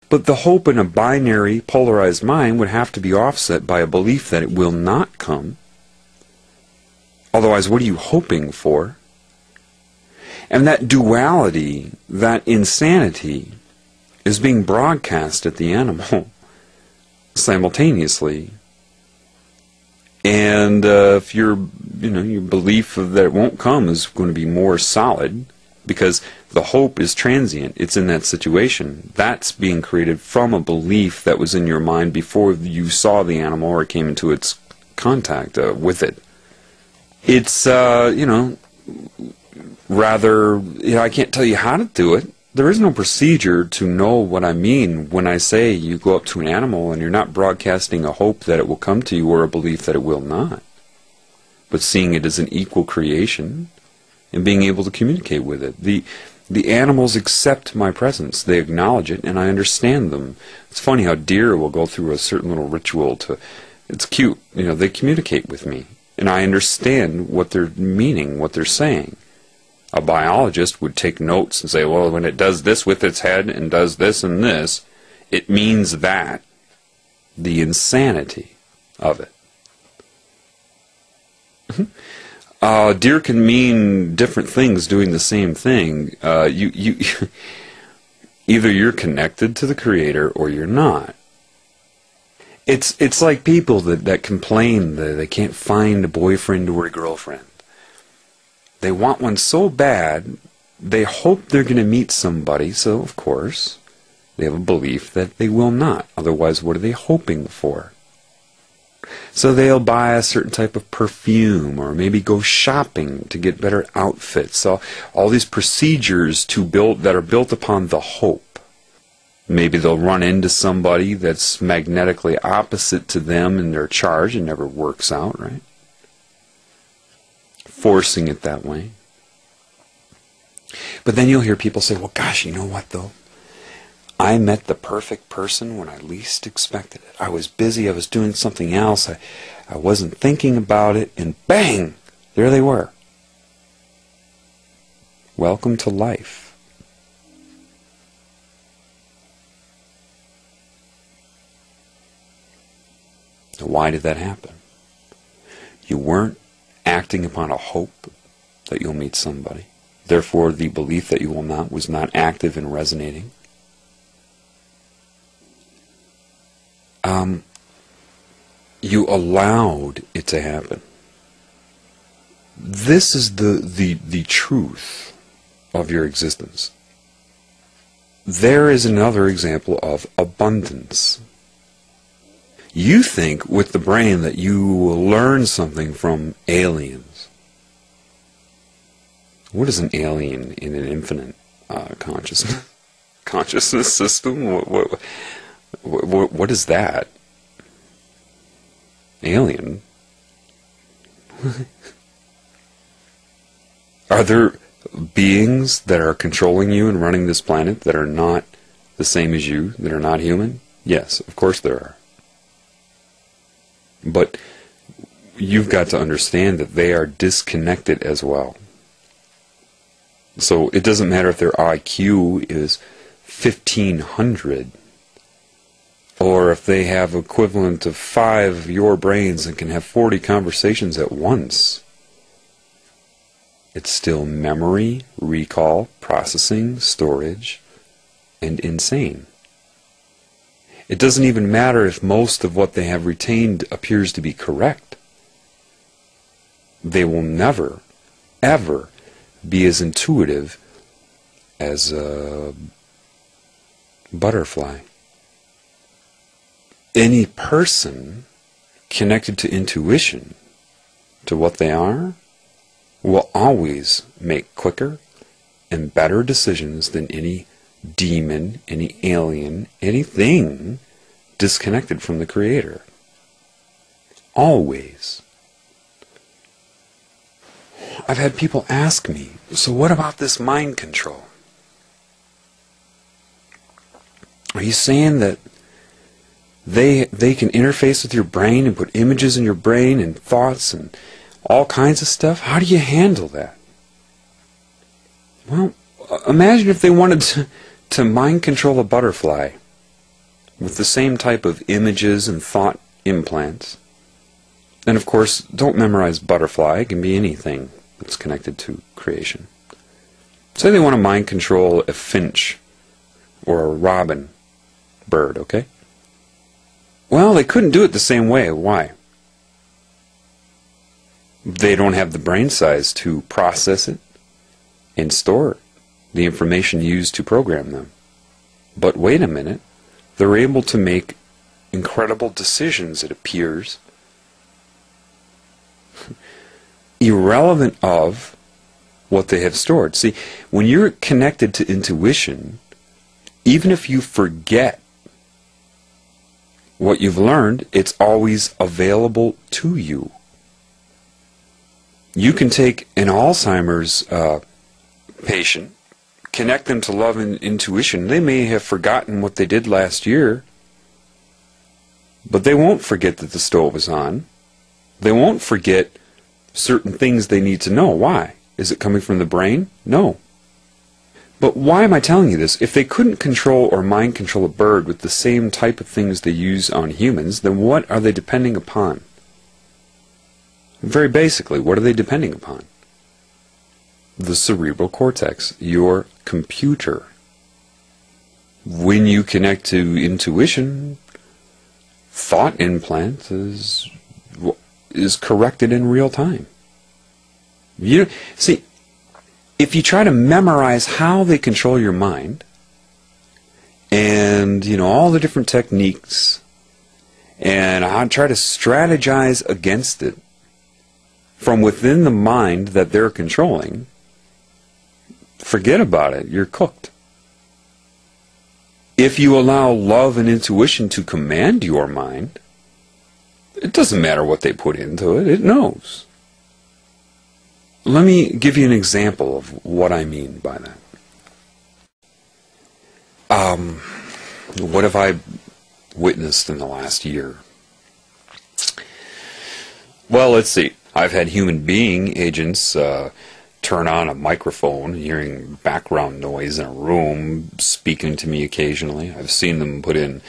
But the hope in a binary, polarized mind would have to be offset by a belief that it will not come. Otherwise, what are you hoping for? And that duality, that insanity, is being broadcast at the animal simultaneously. And if your belief that it won't come is going to be more solid, because the hope is transient, it's in that situation. That's being created from a belief that was in your mind before you saw the animal or came into its contact with it. It's, rather, I can't tell you how to do it. There is no procedure to know what I mean when I say you go up to an animal and you're not broadcasting a hope that it will come to you or a belief that it will not, but seeing it as an equal creation and being able to communicate with it. The animals accept my presence. They acknowledge it, and I understand them. It's funny how deer will go through a certain little ritual to... It's cute. They communicate with me, and I understand what they're meaning, what they're saying. A biologist would take notes and say, well, when it does this with its head and does this and this, it means that. The insanity of it. Deer can mean different things doing the same thing. Either you're connected to the Creator or you're not. It's like people that complain that they can't find a boyfriend or a girlfriend. They want one so bad, they hope they're going to meet somebody, so of course they have a belief that they will not. Otherwise, what are they hoping for? So they'll buy a certain type of perfume, or maybe go shopping to get better outfits. So all these procedures that are built upon the hope. Maybe they'll run into somebody that's magnetically opposite to them in their charge. It never works out, right? Forcing it that way. But then you'll hear people say, well, gosh, you know what, though? I met the perfect person when I least expected it. I was busy, I was doing something else, I wasn't thinking about it, and bang! There they were. Welcome to life. So why did that happen? You weren't acting upon a hope that you'll meet somebody. Therefore, the belief that you will not was not active and resonating. You allowed it to happen. This is the truth of your existence. There is another example of abundance. You think with the brain that you will learn something from aliens. What is an alien in an infinite consciousness system? What is that? Alien? Are there beings that are controlling you and running this planet that are not the same as you, that are not human? Yes, of course there are. But you've got to understand that they are disconnected as well. So it doesn't matter if their IQ is 1,500, or if they have equivalent of 5 of your brains and can have 40 conversations at once. It's still memory, recall, processing, storage, and insane. It doesn't even matter if most of what they have retained appears to be correct. They will never, ever be as intuitive as a butterfly. Any person connected to intuition, to what they are, will always make quicker and better decisions than any demon, any alien, anything disconnected from the Creator. Always. I've had people ask me, so what about this mind control? Are you saying that they can interface with your brain and put images in your brain and thoughts and all kinds of stuff? How do you handle that? Well, imagine if they wanted to mind control a butterfly. with the same type of images and thought implants. And of course, don't memorize butterfly. It can be anything that's connected to creation. Say they want to mind control a finch or a robin bird, okay? Well, they couldn't do it the same way. Why? They don't have the brain size to process it and store the information used to program them. But wait a minute, they're able to make incredible decisions, it appears, irrelevant of what they have stored. See, when you're connected to intuition, even if you forget what you've learned, it's always available to you. You can take an Alzheimer's patient, connect them to love and intuition. They may have forgotten what they did last year, but they won't forget that the stove is on. They won't forget certain things they need to know. Why? Is it coming from the brain? No. But why am I telling you this? If they couldn't control or mind control a bird with the same type of things they use on humans, then what are they depending upon? Very basically, what are they depending upon? The cerebral cortex, your computer. When you connect to intuition, thought implant is corrected in real time. See, if you try to memorize how they control your mind, and all the different techniques, and I try to strategize against it from within the mind that they're controlling, forget about it. You're cooked. If you allow love and intuition to command your mind, it doesn't matter what they put into it. It knows. Let me give you an example of what I mean by that. What have I witnessed in the last year? Well, let's see. I've had human being agents turn on a microphone, hearing background noise in a room, speaking to me occasionally. I've seen them put in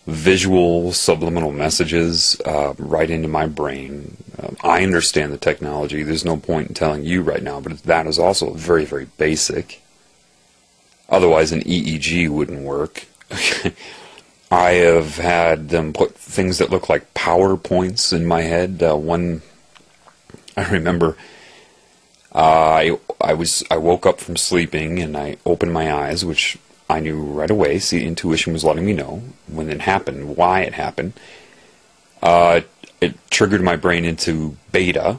visual subliminal messages right into my brain. I understand the technology. There's no point in telling you right now, but that is also very, very basic. Otherwise, an EEG wouldn't work. I have had them put things that look like PowerPoints in my head. I remember I woke up from sleeping and I opened my eyes, which I knew right away. See, intuition was letting me know when it happened, why it happened. It triggered my brain into beta,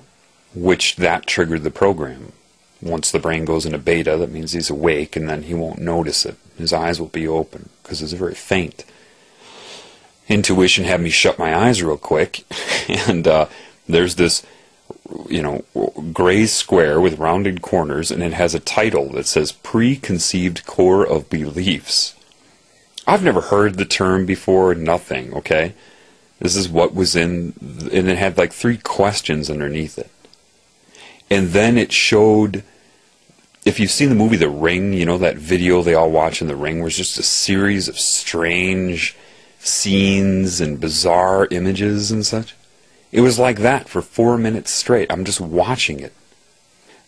which that triggered the program. Once the brain goes into beta, that means he's awake, and then he won't notice it. His eyes will be open because it's very faint. Intuition had me shut my eyes real quick, and there's this gray square with rounded corners, and it has a title that says Preconceived Core of Beliefs. I've never heard the term before, nothing, okay? This is what was in, and it had like 3 questions underneath it. And then it showed, if you've seen the movie The Ring, that video they all watch in The Ring, where it's just a series of strange scenes and bizarre images and such. It was like that for 4 minutes straight. I'm just watching it.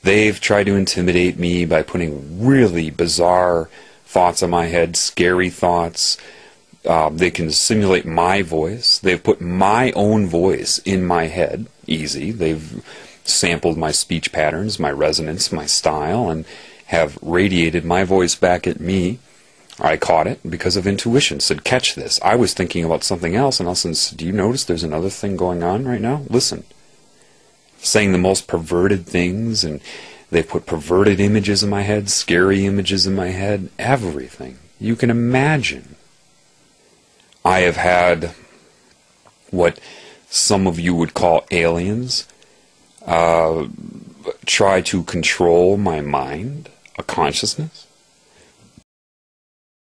They've tried to intimidate me by putting really bizarre thoughts in my head, scary thoughts. They can simulate my voice. They've put my own voice in my head. Easy. They've sampled my speech patterns, my resonance, my style, and have radiated my voice back at me. I caught it because of intuition. Said, catch this. I was thinking about something else, and all of a sudden said, do you notice there's another thing going on right now? Listen. Saying the most perverted things, and they put perverted images in my head, scary images in my head, everything you can imagine. I have had what some of you would call aliens try to control my mind, a consciousness.